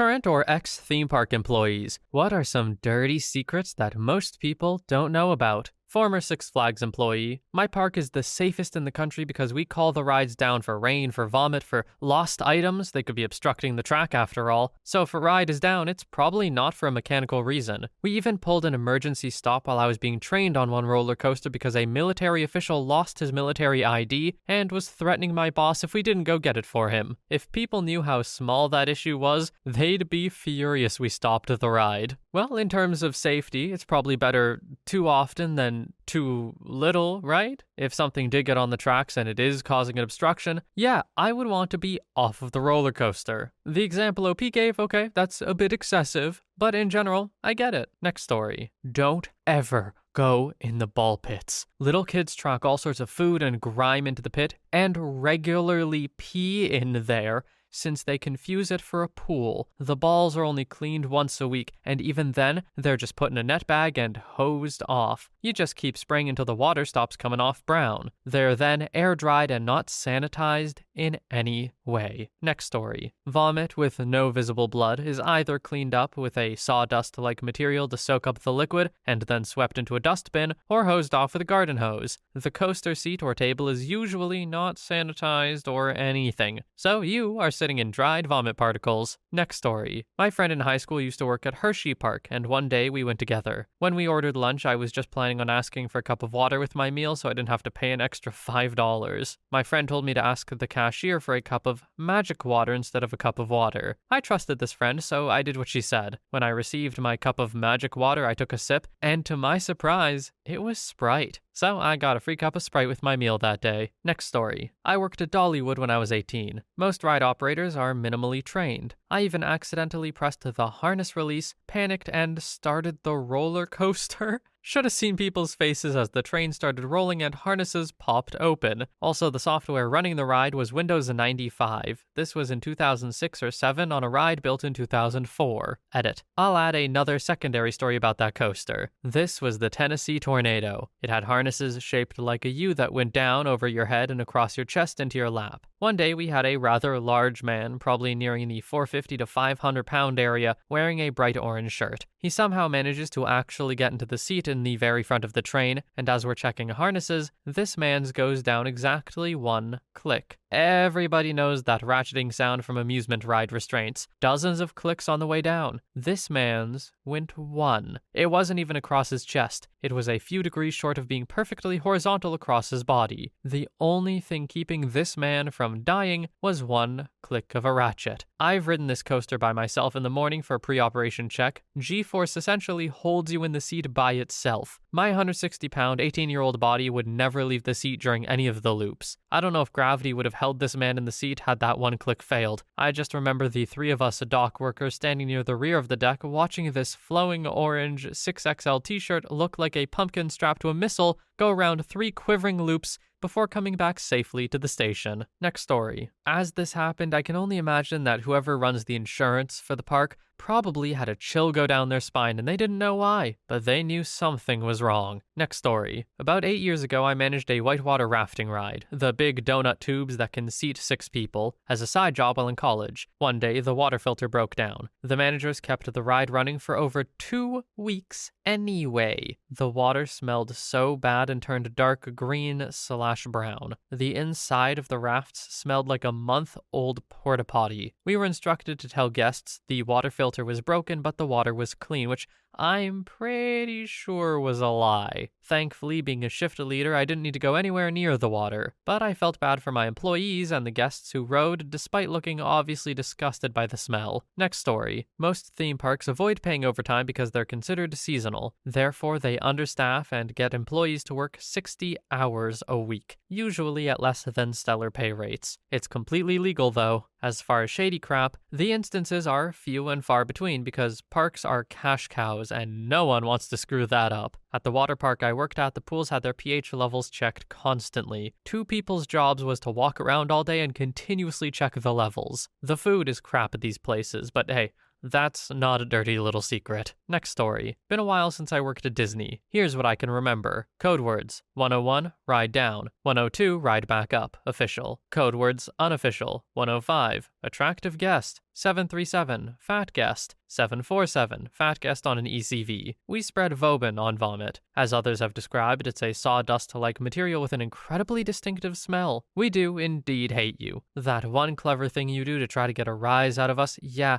Current or ex-theme park employees, what are some dirty secrets that most people don't know about? Former Six Flags employee, my park is the safest in the country because we call the rides down for rain, for vomit, for lost items. They could be obstructing the track after all. So if a ride is down, it's probably not for a mechanical reason. We even pulled an emergency stop while I was being trained on one roller coaster because a military official lost his military ID and was threatening my boss if we didn't go get it for him. If people knew how small that issue was, they'd be furious we stopped the ride. Well, in terms of safety, it's probably better too often than too little, right? If something did get on the tracks and it is causing an obstruction, yeah, I would want to be off of the roller coaster. The example OP gave, okay, that's a bit excessive, but in general, I get it. Next story. Don't ever go in the ball pits. Little kids track all sorts of food and grime into the pit and regularly pee in there, since they confuse it for a pool. The balls are only cleaned once a week, and even then, they're just put in a net bag and hosed off. You just keep spraying until the water stops coming off brown. They're then air-dried and not sanitized in any way. Next story. Vomit with no visible blood is either cleaned up with a sawdust-like material to soak up the liquid and then swept into a dustbin, or hosed off with a garden hose. The coaster seat or table is usually not sanitized or anything, so you are sitting in dried vomit particles. Next story. My friend in high school used to work at Hershey Park, and one day we went together. When we ordered lunch, I was just planning on asking for a cup of water with my meal so I didn't have to pay an extra $5. My friend told me to ask the cashier for a cup of magic water instead of a cup of water. I trusted this friend, so I did what she said. When I received my cup of magic water, I took a sip, and to my surprise, it was Sprite. So I got a free cup of Sprite with my meal that day. Next story. I worked at Dollywood when I was 18. Most ride operators are minimally trained. I even accidentally pressed the harness release, panicked, and started the roller coaster. Should have seen people's faces as the train started rolling and harnesses popped open. Also, the software running the ride was Windows 95. This was in 2006 or 7 on a ride built in 2004. Edit. I'll add another secondary story about that coaster. This was the Tennessee Tornado. It had harnesses shaped like a U that went down over your head and across your chest into your lap. One day we had a rather large man, probably nearing the 450 to 500 pound area, wearing a bright orange shirt. He somehow manages to actually get into the seat in the very front of the train, and as we're checking harnesses, this man's goes down exactly one click. Everybody knows that ratcheting sound from amusement ride restraints. Dozens of clicks on the way down. This man's went one. It wasn't even across his chest. It was a few degrees short of being perfectly horizontal across his body. The only thing keeping this man from dying was one click of a ratchet. I've ridden this coaster by myself in the morning for a pre-operation check. G-force essentially holds you in the seat by itself. My 160-pound, 18-year-old body would never leave the seat during any of the loops. I don't know if gravity would have held this man in the seat had that one click failed. I just remember the three of us dock workers standing near the rear of the deck watching this flowing orange 6XL t-shirt look like a pumpkin strapped to a missile go around 3 quivering loops before coming back safely to the station. Next story. As this happened, I can only imagine that whoever runs the insurance for the park probably had a chill go down their spine and they didn't know why, but they knew something was wrong. Next story. About 8 years ago, I managed a whitewater rafting ride, the big donut tubes that can seat 6 people, as a side job while in college. One day, the water filter broke down. The managers kept the ride running for over 2 weeks anyway. The water smelled so bad and turned dark green/brown. The inside of the rafts smelled like a month-old porta potty. We were instructed to tell guests the water filter was broken, but the water was clean, which I'm pretty sure was a lie. Thankfully, being a shift leader, I didn't need to go anywhere near the water, but I felt bad for my employees and the guests who rode, despite looking obviously disgusted by the smell. Next story. Most theme parks avoid paying overtime because they're considered seasonal. Therefore, they understaff and get employees to work 60 hours a week, usually at less than stellar pay rates. It's completely legal, though. As far as shady crap, the instances are few and far between because parks are cash cows and no one wants to screw that up. At the water park I worked at, the pools had their pH levels checked constantly. 2 people's jobs was to walk around all day and continuously check the levels. The food is crap at these places, but hey, That's not a dirty little secret. Next story. Been a while since I worked at Disney. Here's what I can remember. Code words. 101, ride down. 102, ride back up. Official. Code words, unofficial. 105, attractive guest. 737, fat guest. 747, fat guest on an ECV. We spread Vobin on vomit. As others have described, it's a sawdust-like material with an incredibly distinctive smell. We do indeed hate you. That one clever thing you do to try to get a rise out of us, yeah,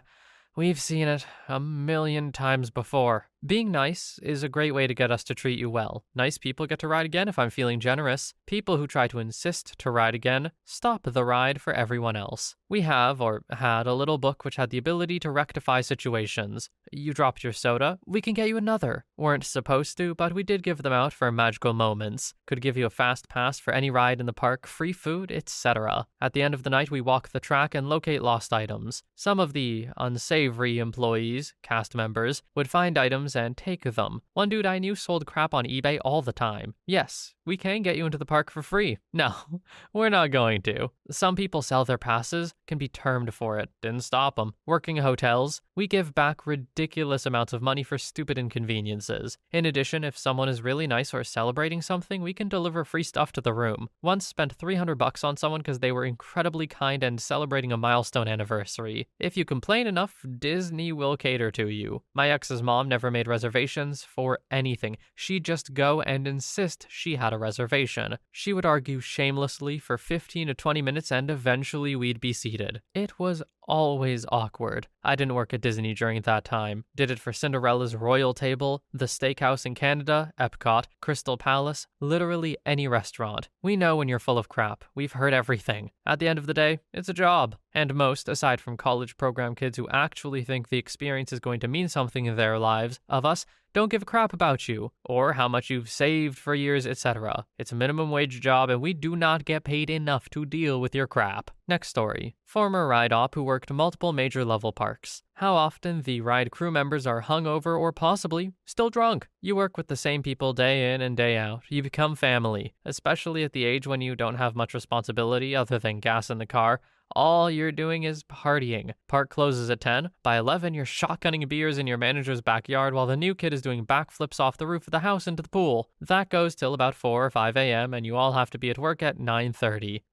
we've seen it a million times before. Being nice is a great way to get us to treat you well. Nice people get to ride again if I'm feeling generous. People who try to insist to ride again stop the ride for everyone else. We have, or had, a little book which had the ability to rectify situations. You dropped your soda, we can get you another. Weren't supposed to, but we did give them out for magical moments. Could give you a fast pass for any ride in the park, free food, etc. At the end of the night, we walk the track and locate lost items. Some of the unsavory employees, cast members, would find items and take them. One dude I knew sold crap on eBay all the time. Yes, we can get you into the park for free. No, we're not going to. Some people sell their passes, can be termed for it. Didn't stop them. Working in hotels, we give back ridiculous amounts of money for stupid inconveniences. In addition, if someone is really nice or celebrating something, we can deliver free stuff to the room. Once spent $300 on someone because they were incredibly kind and celebrating a milestone anniversary. If you complain enough, Disney will cater to you. My ex's mom never made reservations for anything. She'd just go and insist she had a reservation. She would argue shamelessly for 15 to 20 minutes and eventually we'd be seated. It was always awkward. I didn't work at Disney during that time. Did it for Cinderella's Royal Table, the Steakhouse in Canada, Epcot, Crystal Palace, literally any restaurant. We know when you're full of crap. We've heard everything. At the end of the day, it's a job. And most, aside from college program kids who actually think the experience is going to mean something in their lives, of us, don't give a crap about you, or how much you've saved for years, etc. It's a minimum wage job and we do not get paid enough to deal with your crap. Next story. Former ride op who worked multiple major level parks. How often the ride crew members are hungover or possibly still drunk. You work with the same people day in and day out. You become family, especially at the age when you don't have much responsibility other than gas in the car. All you're doing is partying. Park closes at 10. By 11, you're shotgunning beers in your manager's backyard while the new kid is doing backflips off the roof of the house into the pool. That goes till about 4 or 5 a.m. and you all have to be at work at 9:30.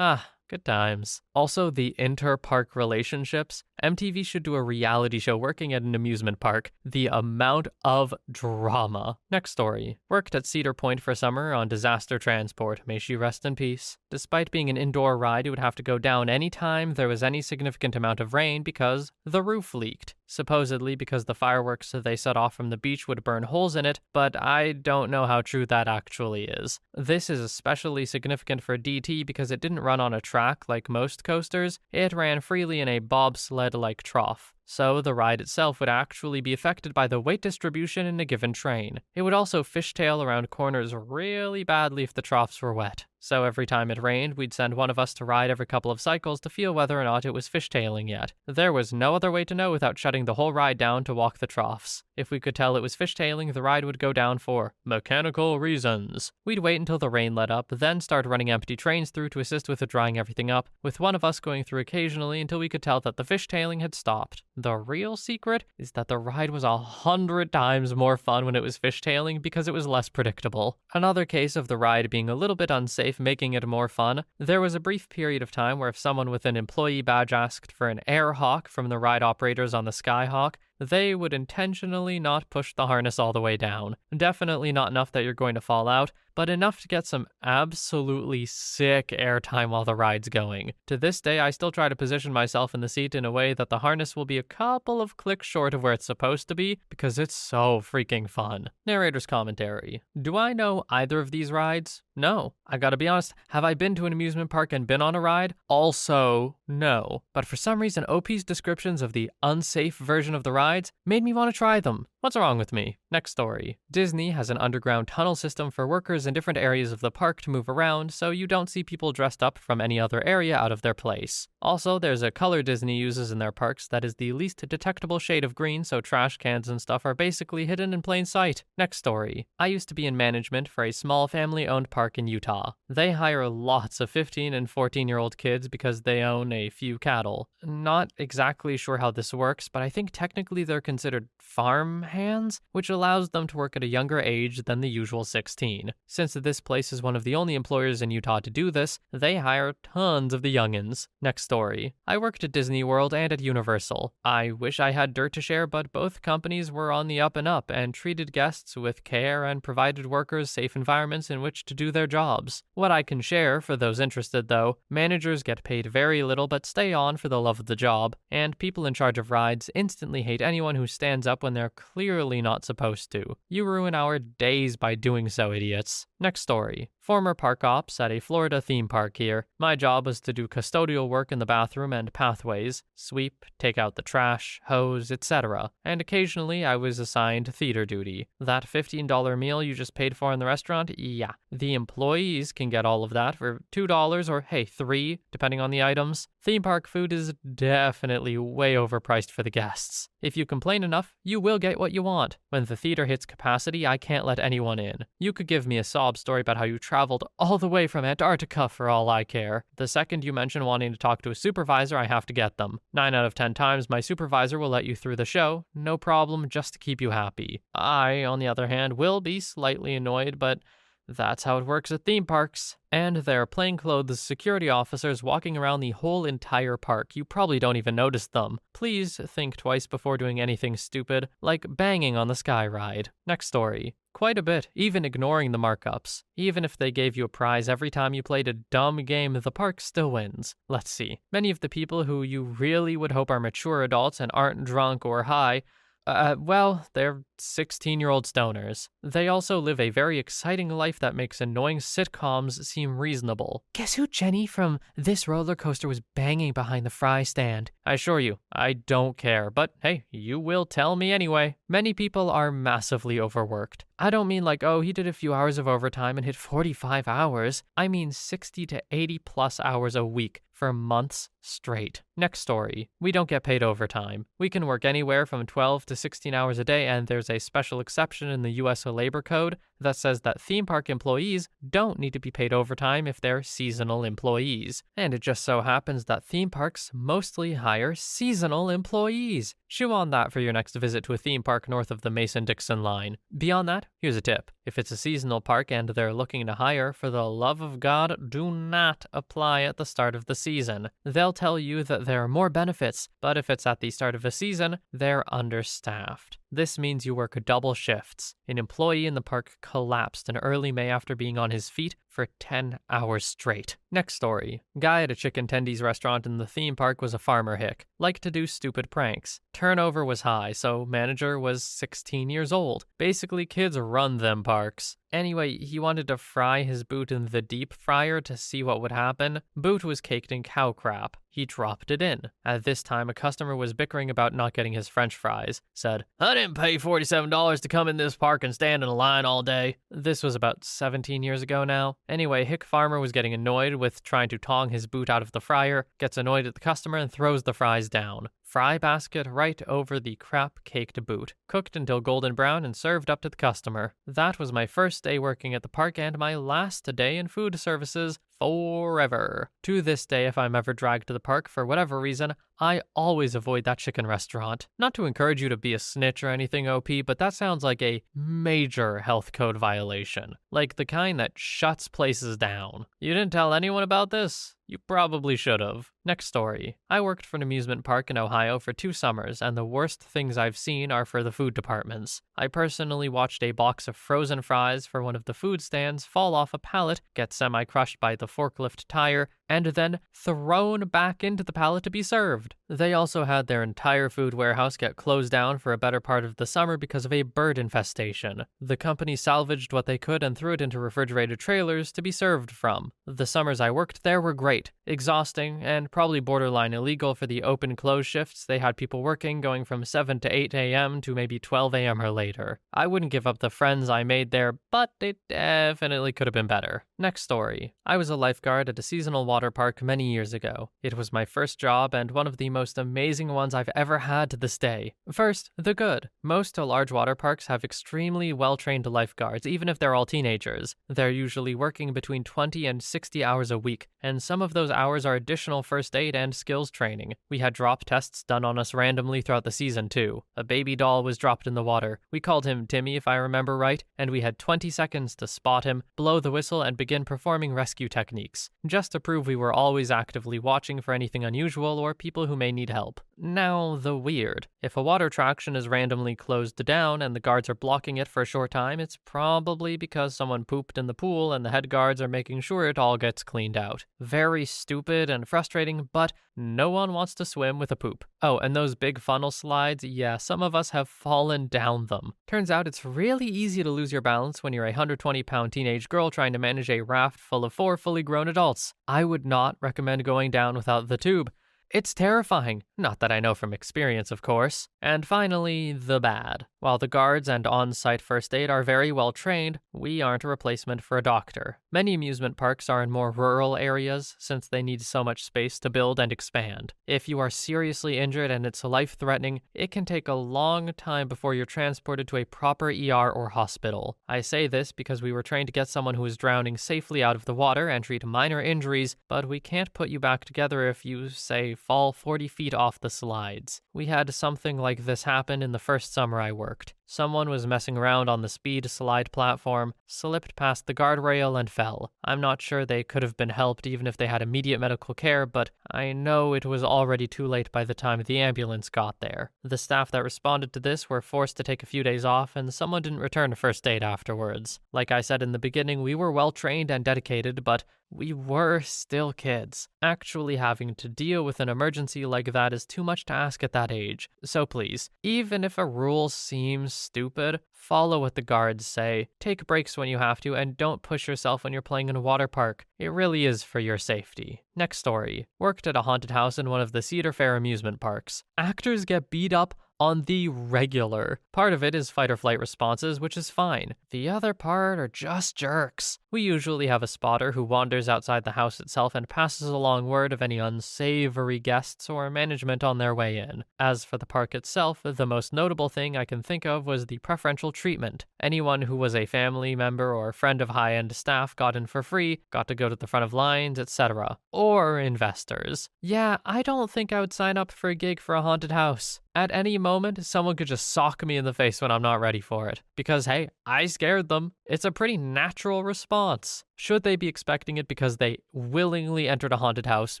Good times. Also, the inter-park relationships. MTV should do a reality show working at an amusement park. The amount of drama. Next story. Worked at Cedar Point for summer on disaster transport. May she rest in peace. Despite being an indoor ride, it would have to go down anytime there was any significant amount of rain because the roof leaked. Supposedly because the fireworks they set off from the beach would burn holes in it, but I don't know how true that actually is. This is especially significant for DT because it didn't run on a track like most coasters. It ran freely in a bobsled-like trough. So the ride itself would actually be affected by the weight distribution in a given train. It would also fishtail around corners really badly if the troughs were wet. So every time it rained, we'd send one of us to ride every couple of cycles to feel whether or not it was fishtailing yet. There was no other way to know without shutting the whole ride down to walk the troughs. If we could tell it was fishtailing, the ride would go down for mechanical reasons. We'd wait until the rain let up, then start running empty trains through to assist with drying everything up, with one of us going through occasionally until we could tell that the fishtailing had stopped. The real secret is that the ride was 100 times more fun when it was fishtailing because it was less predictable. Another case of the ride being a little bit unsafe making it more fun, there was a brief period of time where if someone with an employee badge asked for an air hawk from the ride operators on the Skyhawk, they would intentionally not push the harness all the way down. Definitely not enough that you're going to fall out, but enough to get some absolutely sick airtime while the ride's going. To this day, I still try to position myself in the seat in a way that the harness will be a couple of clicks short of where it's supposed to be, because it's so freaking fun. Narrator's commentary. Do I know either of these rides? No. I gotta be honest, have I been to an amusement park and been on a ride? Also, no. But for some reason, OP's descriptions of the unsafe version of the rides made me want to try them. What's wrong with me? Next story. Disney has an underground tunnel system for workers in different areas of the park to move around, so you don't see people dressed up from any other area out of their place. Also, there's a color Disney uses in their parks that is the least detectable shade of green, so trash cans and stuff are basically hidden in plain sight. Next story. I used to be in management for a small family-owned park in Utah. They hire lots of 15 and 14-year-old kids because they own a few cattle. Not exactly sure how this works, but I think technically they're considered farm hands, which allows them to work at a younger age than the usual 16. Since this place is one of the only employers in Utah to do this, they hire tons of the youngins. Next story. I worked at Disney World and at Universal. I wish I had dirt to share, but both companies were on the up and up and treated guests with care and provided workers safe environments in which to do their jobs. What I can share, for those interested though, managers get paid very little but stay on for the love of the job, and people in charge of rides instantly hate anyone who stands up when they're clearly not supposed to. You ruin our days by doing so, idiots. Next story. Former park ops at a Florida theme park here. My job was to do custodial work in the bathroom and pathways, sweep, take out the trash, hose, etc. And occasionally I was assigned theater duty. That $15 meal you just paid for in the restaurant? Yeah. The employees can get all of that for $2 or hey, $3, depending on the items. Theme park food is definitely way overpriced for the guests. If you complain enough, you will get what you want. When the theater hits capacity, I can't let anyone in. You could give me a sob story about how you traveled all the way from Antarctica for all I care. The second you mention wanting to talk to a supervisor, I have to get them. 9 out of 10 times, my supervisor will let you through the show, no problem, just to keep you happy. I, on the other hand, will be slightly annoyed, but that's how it works at theme parks. And there are plainclothes security officers walking around the whole entire park. You probably don't even notice them. Please think twice before doing anything stupid, like banging on the sky ride. Next story. Quite a bit, even ignoring the markups. Even if they gave you a prize every time you played a dumb game, the park still wins. Let's see. Many of the people who you really would hope are mature adults and aren't drunk or high, well, they're 16-year-old stoners. They also live a very exciting life that makes annoying sitcoms seem reasonable. Guess who Jenny from This Roller Coaster was banging behind the fry stand? I assure you, I don't care, but hey, you will tell me anyway. Many people are massively overworked. I don't mean like, oh, he did a few hours of overtime and hit 45 hours. I mean 60 to 80 plus hours a week for months straight. Next story. We don't get paid overtime. We can work anywhere from 12 to 16 hours a day, and there's a special exception in the US Labor Code that says that theme park employees don't need to be paid overtime if they're seasonal employees. And it just so happens that theme parks mostly hire seasonal employees. Chew on that for your next visit to a theme park north of the Mason-Dixon line. Beyond that, here's a tip. If it's a seasonal park and they're looking to hire, for the love of God, do not apply at the start of the season. They'll tell you that there are more benefits, but if it's at the start of a season, they're understaffed. This means you work double shifts. An employee in the park collapsed in early May after being on his feet for 10 hours straight. Next story. Guy at a chicken tendies restaurant in the theme park was a farmer hick. Liked to do stupid pranks. Turnover was high, so manager was 16 years old. Basically, kids run them parks. Anyway, he wanted to fry his boot in the deep fryer to see what would happen. Boot was caked in cow crap. He dropped it in. At this time, a customer was bickering about not getting his french fries. Said, "I didn't pay $47 to come in this park and stand in a line all day." This was about 17 years ago now. Anyway, hick farmer was getting annoyed with trying to tong his boot out of the fryer, gets annoyed at the customer and throws the fries down. Fry basket right over the crap-caked boot. Cooked until golden brown and served up to the customer. That was my first day working at the park and my last day in food services forever. To this day, if I'm ever dragged to the park for whatever reason, I always avoid that chicken restaurant. Not to encourage you to be a snitch or anything, OP, but that sounds like a major health code violation. Like the kind that shuts places down. You didn't tell anyone about this? You probably should have. Next story. I worked for an amusement park in Ohio for 2 summers, and the worst things I've seen are for the food departments. I personally watched a box of frozen fries for one of the food stands fall off a pallet, get semi-crushed by the forklift tire, and then thrown back into the pallet to be served. survived. They also had their entire food warehouse get closed down for a better part of the summer because of a bird infestation. The company salvaged what they could and threw it into refrigerated trailers to be served from. The summers I worked there were great, exhausting, and probably borderline illegal for the open-close shifts. They had people working going from 7 to 8 a.m. to maybe 12 a.m. or later. I wouldn't give up the friends I made there, but it definitely could have been better. Next story. I was a lifeguard at a seasonal water park many years ago. It was my first job and one of the most amazing ones I've ever had to this day. First, the good. Most large water parks have extremely well-trained lifeguards, even if they're all teenagers. They're usually working between 20 and 60 hours a week, and some of those hours are additional first aid and skills training. We had drop tests done on us randomly throughout the season too. A baby doll was dropped in the water. We called him Timmy if I remember right, and we had 20 seconds to spot him, blow the whistle, and begin performing rescue techniques, just to prove we were always actively watching for anything unusual or people who may need help. Now, the weird. If a water attraction is randomly closed down and the guards are blocking it for a short time, it's probably because someone pooped in the pool and the head guards are making sure it all gets cleaned out. Very stupid and frustrating, but no one wants to swim with a poop. Oh, and those big funnel slides, yeah, some of us have fallen down them. Turns out it's really easy to lose your balance when you're a 120-pound teenage girl trying to manage a raft full of 4 fully grown adults. I would not recommend going down without the tube. It's terrifying. Not that I know from experience, of course. And finally, the bad. While the guards and on-site first aid are very well trained, we aren't a replacement for a doctor. Many amusement parks are in more rural areas since they need so much space to build and expand. If you are seriously injured and it's life-threatening, it can take a long time before you're transported to a proper ER or hospital. I say this because we were trained to get someone who is drowning safely out of the water and treat minor injuries, but we can't put you back together if you, say, fall 40 feet off the slides. We had something like this happen in the first summer I worked. Someone was messing around on the speed slide platform, slipped past the guardrail, and fell. I'm not sure they could have been helped even if they had immediate medical care, but I know it was already too late by the time the ambulance got there. The staff that responded to this were forced to take a few days off, and someone didn't return to first aid afterwards. Like I said in the beginning, we were well trained and dedicated, but we were still kids. Actually having to deal with an emergency like that is too much to ask at that age. So please, even if a rule seems stupid, follow what the guards say, take breaks when you have to, and don't push yourself when you're playing in a water park. It really is for your safety. Next story. Worked at a haunted house in one of the Cedar Fair amusement parks. Actors get beat up on the regular. Part of it is fight or flight responses, which is fine. The other part are just jerks. We usually have a spotter who wanders outside the house itself and passes along word of any unsavory guests or management on their way in. As for the park itself, the most notable thing I can think of was the preferential treatment. Anyone who was a family member or friend of high-end staff got in for free, got to go to the front of lines, etc. Or investors. Yeah, I don't think I would sign up for a gig for a haunted house. At any moment, someone could just sock me in the face when I'm not ready for it. Because, hey, I scared them. It's a pretty natural response. Should they be expecting it because they willingly entered a haunted house?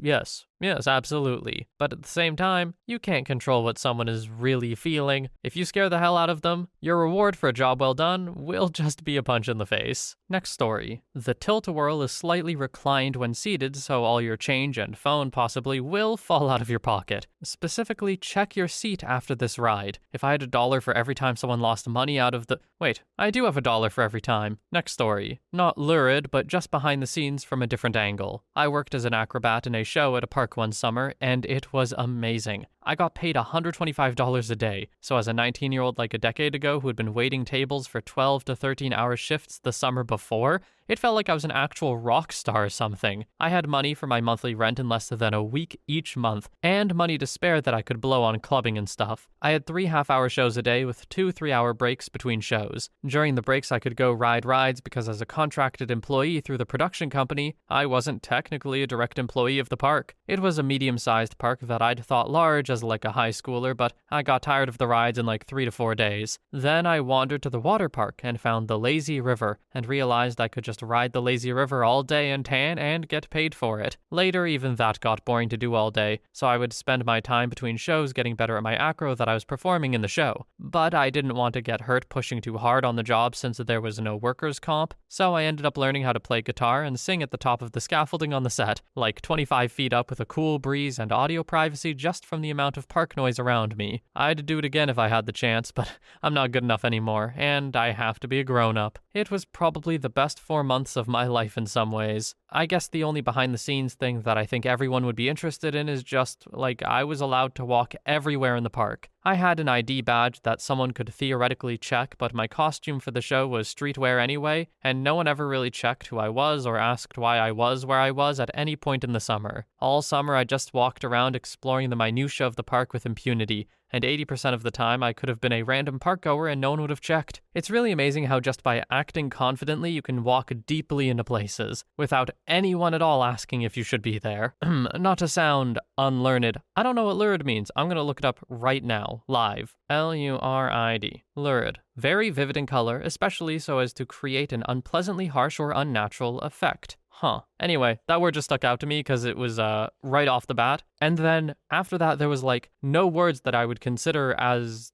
Yes, absolutely. But at the same time, you can't control what someone is really feeling. If you scare the hell out of them, your reward for a job well done will just be a punch in the face. Next story. The tilt-a-whirl is slightly reclined when seated, so all your change and phone possibly will fall out of your pocket. Specifically, check your seat after this ride. If I had $1 for every time someone lost money out of the... Wait, I do have $1 for every time. Next story. Not lurid, but just behind the scenes from a different angle. I worked as an acrobat in a show at a park one summer, and it was amazing. I got paid $125 a day, so as a 19-year-old like a decade ago who had been waiting tables for 12 to 13-hour shifts the summer before, it felt like I was an actual rock star or something. I had money for my monthly rent in less than a week each month, and money to spare that I could blow on clubbing and stuff. I had 3 half-hour shows a day with 2 3-hour breaks between shows. During the breaks I could go ride rides because as a contracted employee through the production company, I wasn't technically a direct employee of the park. It was a medium-sized park that I'd thought large as like a high schooler, but I got tired of the rides in like 3 to 4 days. Then I wandered to the water park and found the lazy river and realized I could just just ride the lazy river all day and tan and get paid for it. Later, even that got boring to do all day, so I would spend my time between shows getting better at my acro that I was performing in the show. But I didn't want to get hurt pushing too hard on the job since there was no workers' comp, so I ended up learning how to play guitar and sing at the top of the scaffolding on the set, like 25 feet up with a cool breeze and audio privacy just from the amount of park noise around me. I'd do it again if I had the chance, but I'm not good enough anymore, and I have to be a grown-up. It was probably the best 4 months of my life in some ways. I guess the only behind-the-scenes thing that I think everyone would be interested in is just, like, I was allowed to walk everywhere in the park. I had an ID badge that someone could theoretically check, but my costume for the show was streetwear anyway, and no one ever really checked who I was or asked why I was where I was at any point in the summer. All summer I just walked around exploring the minutiae of the park with impunity, and 80% of the time I could have been a random park goer and no one would have checked. It's really amazing how just by acting confidently you can walk deeply into places, without anyone at all asking if you should be there. Not to sound unlearned, I don't know what lurid means. I'm gonna look it up right now, live. Lurid. Lurid. Very vivid in color, especially so as to create an unpleasantly harsh or unnatural effect. Anyway, that word just stuck out to me because it was right off the bat. And then after that, there was like no words that I would consider as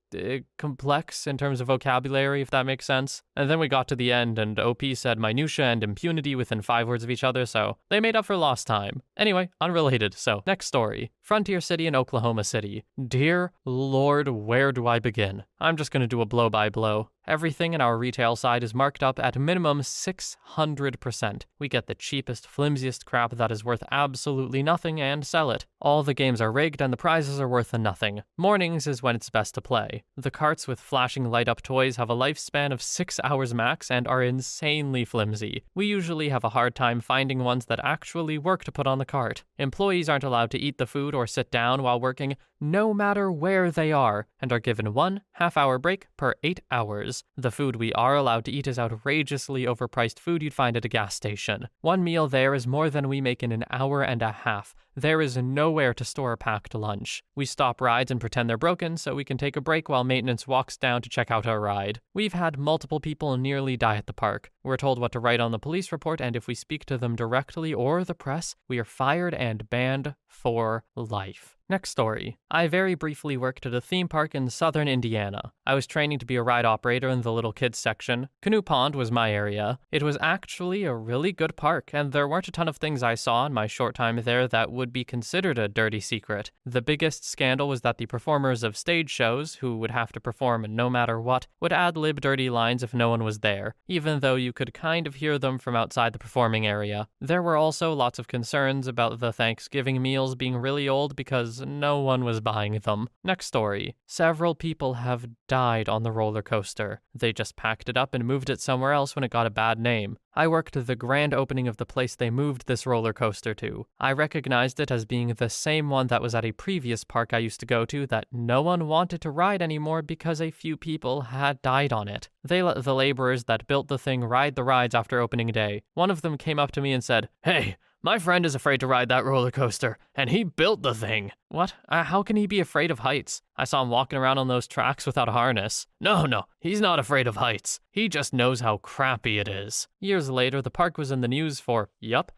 complex in terms of vocabulary, if that makes sense. And then we got to the end and OP said minutia and impunity within 5 words of each other, so they made up for lost time. Anyway, unrelated, so next story. Frontier City in Oklahoma City. Dear Lord, where do I begin? I'm just gonna do a blow by blow. Everything in our retail side is marked up at minimum 600%. We get the cheapest, flimsiest crap that is worth absolutely nothing and sell it. All the games are rigged and the prizes are worth nothing. Mornings is when it's best to play. The carts with flashing light-up toys have a lifespan of 6 hours max and are insanely flimsy. We usually have a hard time finding ones that actually work to put on the cart. Employees aren't allowed to eat the food or sit down while working, no matter where they are, and are given 1 half-hour break per 8 hours. The food we are allowed to eat is outrageously overpriced food you'd find at a gas station. One meal there is more than we make in an hour and a half. There is nowhere to store a packed lunch. We stop rides and pretend they're broken so we can take a break while maintenance walks down to check out our ride. We've had multiple people nearly die at the park. We're told what to write on the police report, and if we speak to them directly or the press, we are fired and banned for life. Next story. I very briefly worked at a theme park in southern Indiana. I was training to be a ride operator in the little kids section. Canoe Pond was my area. It was actually a really good park, and there weren't a ton of things I saw in my short time there that would be considered a dirty secret. The biggest scandal was that the performers of stage shows, who would have to perform no matter what, would ad-lib dirty lines if no one was there, even though you could kind of hear them from outside the performing area. There were also lots of concerns about the Thanksgiving meals being really old because no one was buying them. Next story. Several people have died on the roller coaster. They just packed it up and moved it somewhere else when it got a bad name. I worked the grand opening of the place they moved this roller coaster to. I recognized it as being the same one that was at a previous park I used to go to that no one wanted to ride anymore because a few people had died on it. They let the laborers that built the thing ride the rides after opening day. One of them came up to me and said, "Hey, my friend is afraid to ride that roller coaster, and he built the thing." What? How can he be afraid of heights? I saw him walking around on those tracks without a harness. No, he's not afraid of heights. He just knows how crappy it is. Years later, the park was in the news for,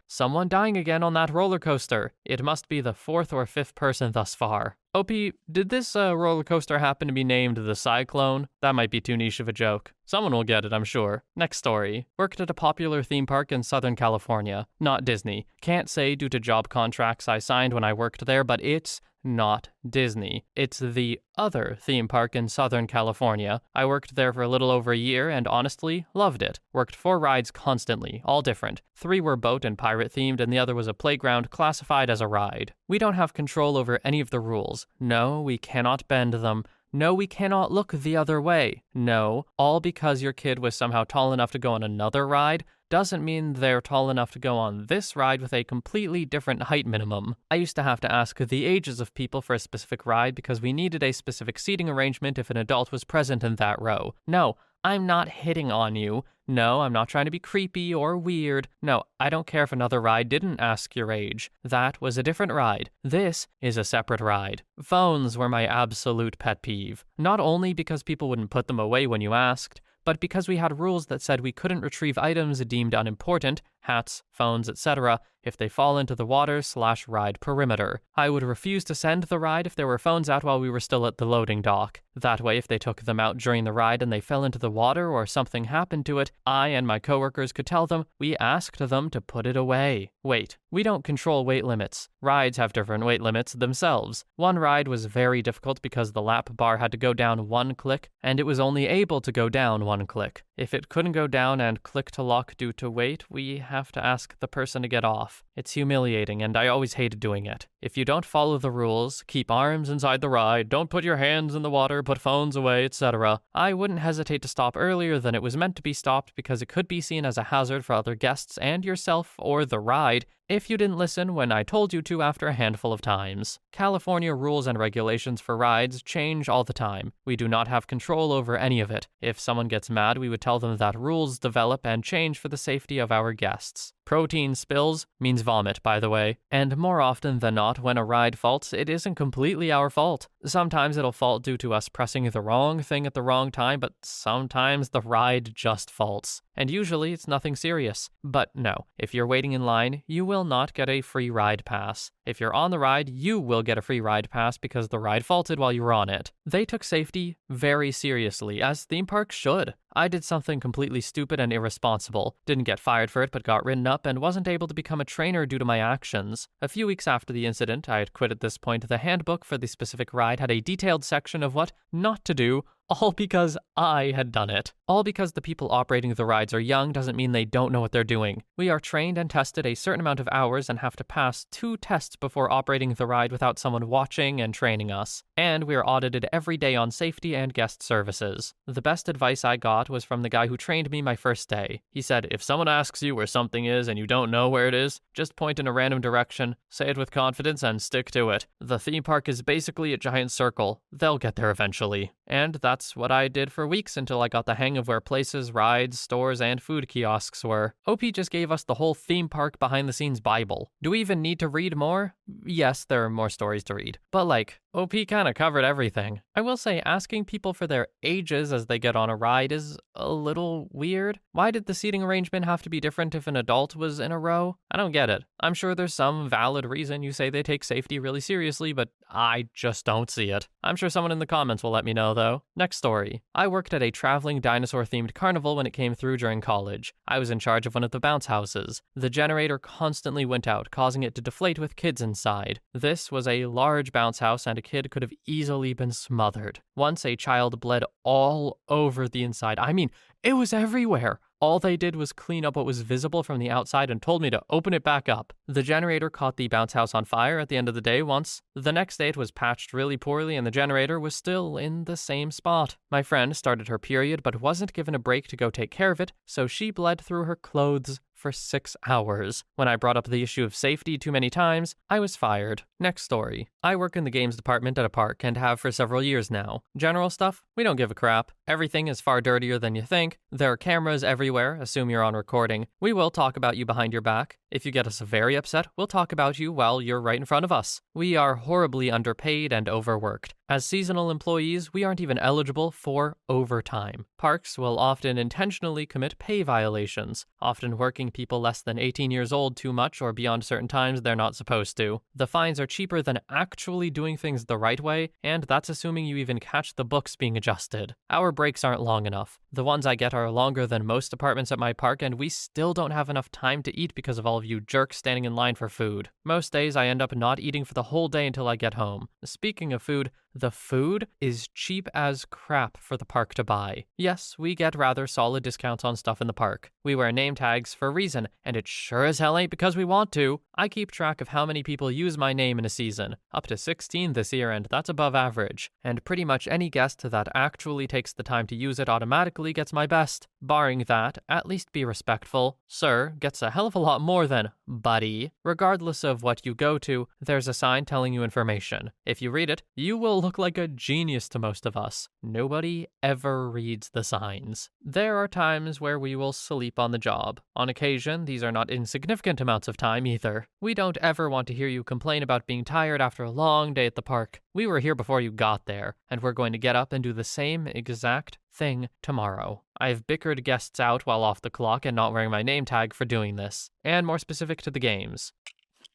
someone dying again on that roller coaster. It must be the 4th or 5th person thus far. OP, did this roller coaster happen to be named the Cyclone? That might be too niche of a joke. Someone will get it, I'm sure. Next story. Worked at a popular theme park in Southern California. Not Disney. Can't say due to job contracts I signed when I worked there, but it's not Disney. It's the other theme park in Southern California. I worked there for a little over a year and honestly loved it. Worked 4 rides constantly, all different. 3 were boat and pirate themed and the other was a playground classified as a ride. We don't have control over any of the rules. No, we cannot bend them. No, we cannot look the other way. No, all because your kid was somehow tall enough to go on another ride doesn't mean they're tall enough to go on this ride with a completely different height minimum. I used to have to ask the ages of people for a specific ride because we needed a specific seating arrangement if an adult was present in that row. No, I'm not hitting on you. No, I'm not trying to be creepy or weird. No, I don't care if another ride didn't ask your age. That was a different ride. This is a separate ride. Phones were my absolute pet peeve. Not only because people wouldn't put them away when you asked, but because we had rules that said we couldn't retrieve items deemed unimportant, hats, phones, etc., if they fall into the water/ride perimeter. I would refuse to send the ride if there were phones out while we were still at the loading dock. That way, if they took them out during the ride and they fell into the water or something happened to it, I and my coworkers could tell them we asked them to put it away. Wait, we don't control weight limits. Rides have different weight limits themselves. One ride was very difficult because the lap bar had to go down 1 click, and it was only able to go down 1 click. If it couldn't go down and click to lock due to weight, we have to ask the person to get off. It's humiliating, and I always hated doing it. If you don't follow the rules, keep arms inside the ride, don't put your hands in the water, put phones away, etc., I wouldn't hesitate to stop earlier than it was meant to be stopped because it could be seen as a hazard for other guests and yourself or the ride if you didn't listen when I told you to after a handful of times. California rules and regulations for rides change all the time. We do not have control over any of it. If someone gets mad, we would tell them that rules develop and change for the safety of our guests. Protein spills means vomit, by the way. And more often than not, when a ride faults, it isn't completely our fault. Sometimes it'll fault due to us pressing the wrong thing at the wrong time, but sometimes the ride just faults. And usually it's nothing serious. But no, if you're waiting in line, you will not get a free ride pass. If you're on the ride, you will get a free ride pass because the ride faulted while you were on it. They took safety very seriously, as theme parks should. I did something completely stupid and irresponsible, didn't get fired for it but got written up, and wasn't able to become a trainer due to my actions. A few weeks after the incident, I had quit at this point. The handbook for the specific ride had a detailed section of what not to do, all because I had done it. All because the people operating the rides are young doesn't mean they don't know what they're doing. We are trained and tested a certain amount of hours and have to pass 2 tests before operating the ride without someone watching and training us. And we are audited every day on safety and guest services. The best advice I got was from the guy who trained me my first day. He said, if someone asks you where something is and you don't know where it is, just point in a random direction, say it with confidence, and stick to it. The theme park is basically a giant circle. They'll get there eventually. And that's what I did for weeks until I got the hang of where places, rides, stores, and food kiosks were. OP just gave us the whole theme park behind-the-scenes Bible. Do we even need to read more? Yes, there are more stories to read. But OP kinda covered everything. I will say, asking people for their ages as they get on a ride is a little weird. Why did the seating arrangement have to be different if an adult was in a row? I don't get it. I'm sure there's some valid reason you say they take safety really seriously, but I just don't see it. I'm sure someone in the comments will let me know, though. Next story. I worked at a traveling dinosaur-themed carnival when it came through during college. I was in charge of one of the bounce houses. The generator constantly went out, causing it to deflate with kids inside. This was a large bounce house, and a kid could have easily been smothered. Once a child bled all over the inside. I mean, it was everywhere. All they did was clean up what was visible from the outside and told me to open it back up. The generator caught the bounce house on fire at the end of the day once. The next day it was patched really poorly and the generator was still in the same spot. My friend started her period but wasn't given a break to go take care of it, so she bled through her clothes for 6 hours. When I brought up the issue of safety too many times, I was fired. Next story. I work in the games department at a park and have for several years now. General stuff? We don't give a crap. Everything is far dirtier than you think. There are cameras everywhere, assume you're on recording. We will talk about you behind your back. If you get us very upset, we'll talk about you while you're right in front of us. We are horribly underpaid and overworked. As seasonal employees, we aren't even eligible for overtime. Parks will often intentionally commit pay violations, often working people less than 18 years old too much or beyond certain times they're not supposed to. The fines are cheaper than actually doing things the right way, and that's assuming you even catch the books being adjusted. Our breaks aren't long enough. The ones I get are longer than most departments at my park, and we still don't have enough time to eat because of all of you jerks standing in line for food. Most days I end up not eating for the whole day until I get home. Speaking of food, the food is cheap as crap for the park to buy. Yes, we get rather solid discounts on stuff in the park. We wear name tags for a reason, and it sure as hell ain't because we want to. I keep track of how many people use my name in a season, up to 16 this year, and that's above average. And pretty much any guest that actually takes the time to use it automatically gets my best. Barring that, at least be respectful. Sir gets a hell of a lot more than buddy. Regardless of what you go to, there's a sign telling you information. If you read it, you will look like a genius to most of us. Nobody ever reads the signs. There are times where we will sleep on the job. On occasion, these are not insignificant amounts of time either. We don't ever want to hear you complain about being tired after a long day at the park. We were here before you got there, and we're going to get up and do the same exact thing tomorrow. I've bickered guests out while off the clock and not wearing my name tag for doing this. And more specific to the games.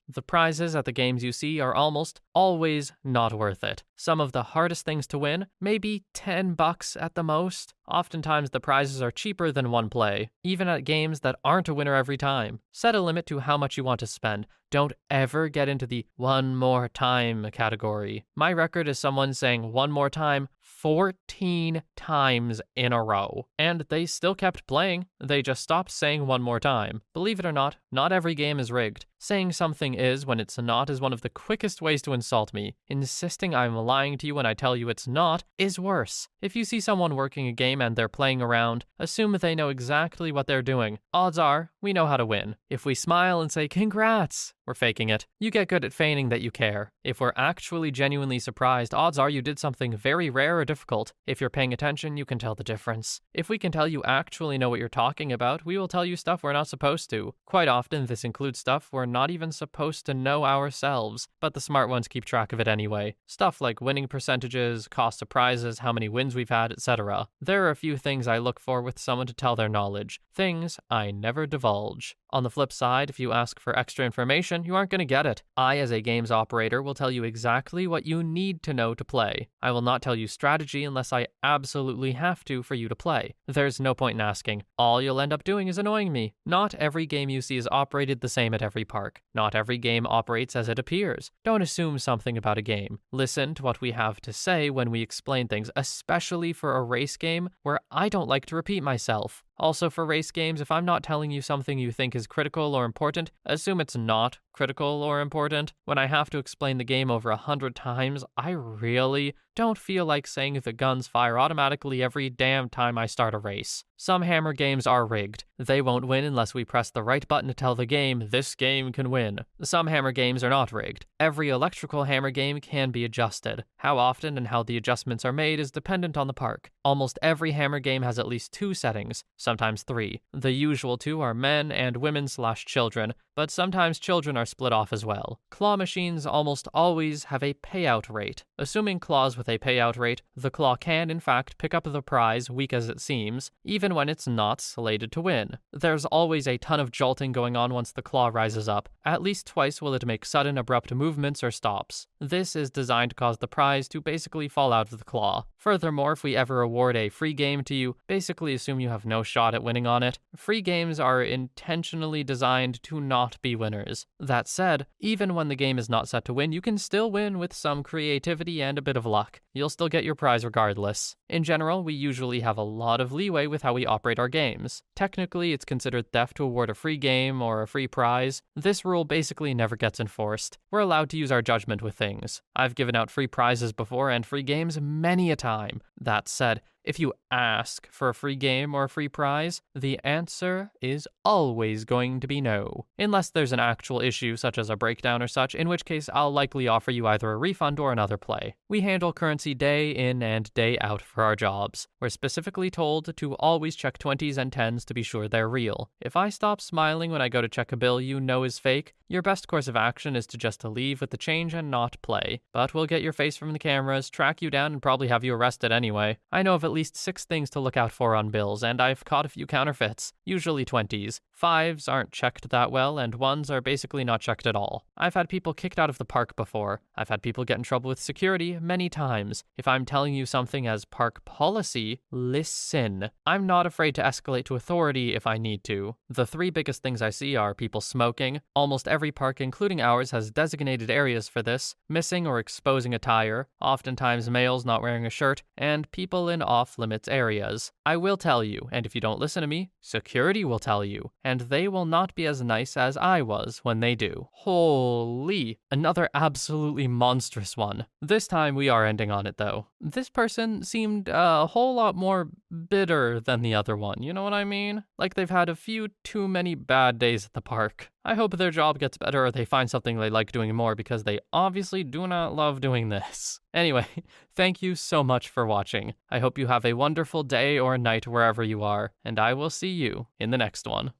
The prizes at the games you see are almost always not worth it. Some of the hardest things to win, maybe $10 at the most. Oftentimes the prizes are cheaper than one play, even at games that aren't a winner every time. Set a limit to how much you want to spend. Don't ever get into the one more time category. My record is someone saying one more time 14 times in a row. And they still kept playing. They just stopped saying one more time. Believe it or not every game is rigged. Saying something is when it's not is one of the quickest ways to insult me. Insisting I'm lying to you when I tell you it's not is worse. If you see someone working a game and they're playing around, assume they know exactly what they're doing. Odds are, we know how to win. If we smile and say, "Congrats," we're faking it. You get good at feigning that you care. If we're actually genuinely surprised, odds are you did something very rare or difficult. If you're paying attention, you can tell the difference. If we can tell you actually know what you're talking about, we will tell you stuff we're not supposed to. Quite often, this includes stuff we're not even supposed to know ourselves, but the smart ones keep track of it anyway. Stuff like winning percentages, cost of prizes, how many wins we've had, etc. There are a few things I look for with someone to tell their knowledge. Things I never divulge. On the flip side, if you ask for extra information, you aren't going to get it. I, as a games operator, will tell you exactly what you need to know to play. I will not tell you strategy unless I absolutely have to for you to play. There's no point in asking. All you'll end up doing is annoying me. Not every game you see is operated the same at every park. Not every game operates as it appears. Don't assume something about a game. Listen to what we have to say when we explain things, especially for a race game where I don't like to repeat myself. Also, for race games, if I'm not telling you something you think is critical or important, assume it's not critical or important. When I have to explain the game over 100 times, I really don't feel like saying the guns fire automatically every damn time I start a race. Some hammer games are rigged. They won't win unless we press the right button to tell the game, this game can win. Some hammer games are not rigged. Every electrical hammer game can be adjusted. How often and how the adjustments are made is dependent on the park. Almost every hammer game has at least 2 settings, sometimes 3. The usual 2 are men and women/children, but sometimes children are split off as well. Claw machines almost always have a payout rate. Assuming claws with a payout rate, the claw can in fact pick up the prize, weak as it seems, even when it's not slated to win. There's always a ton of jolting going on once the claw rises up. At least twice will it make sudden abrupt movements or stops. This is designed to cause the prize to basically fall out of the claw. Furthermore, if we ever award a free game to you, basically assume you have no shot at winning on it. Free games are intentionally designed to not be winners. That said, even when the game is not set to win, you can still win with some creativity and a bit of luck. You'll still get your prize regardless. In general, we usually have a lot of leeway with how we operate our games. Technically, it's considered theft to award a free game or a free prize. This rule basically never gets enforced. We're allowed to use our judgment with things. I've given out free prizes before and free games many a time. That said, if you ask for a free game or a free prize, the answer is always going to be no. Unless there's an actual issue such as a breakdown or such, in which case I'll likely offer you either a refund or another play. We handle currency day in and day out for our jobs. We're specifically told to always check 20s and 10s to be sure they're real. If I stop smiling when I go to check a bill you know is fake, your best course of action is to just leave with the change and not play. But we'll get your face from the cameras, track you down, and probably have you arrested anyway. I know of at least 6 things to look out for on bills, and I've caught a few counterfeits, usually 20s. 5s aren't checked that well, and 1s are basically not checked at all. I've had people kicked out of the park before. I've had people get in trouble with security many times. If I'm telling you something as park policy, listen. I'm not afraid to escalate to authority if I need to. The 3 biggest things I see are people smoking. Almost every park, including ours, has designated areas for this. Missing or exposing attire, oftentimes males not wearing a shirt, and people in off-limits areas. I will tell you, and if you don't listen to me, security will tell you, and they will not be as nice as I was when they do. Holy, another absolutely monstrous one. This time we are ending on it though. This person seemed a whole lot more bitter than the other one, you know what I mean? Like they've had a few too many bad days at the park. I hope their job gets better or they find something they like doing more because they obviously do not love doing this. Anyway, thank you so much for watching. I hope you have a wonderful day or night wherever you are, and I will see you in the next one.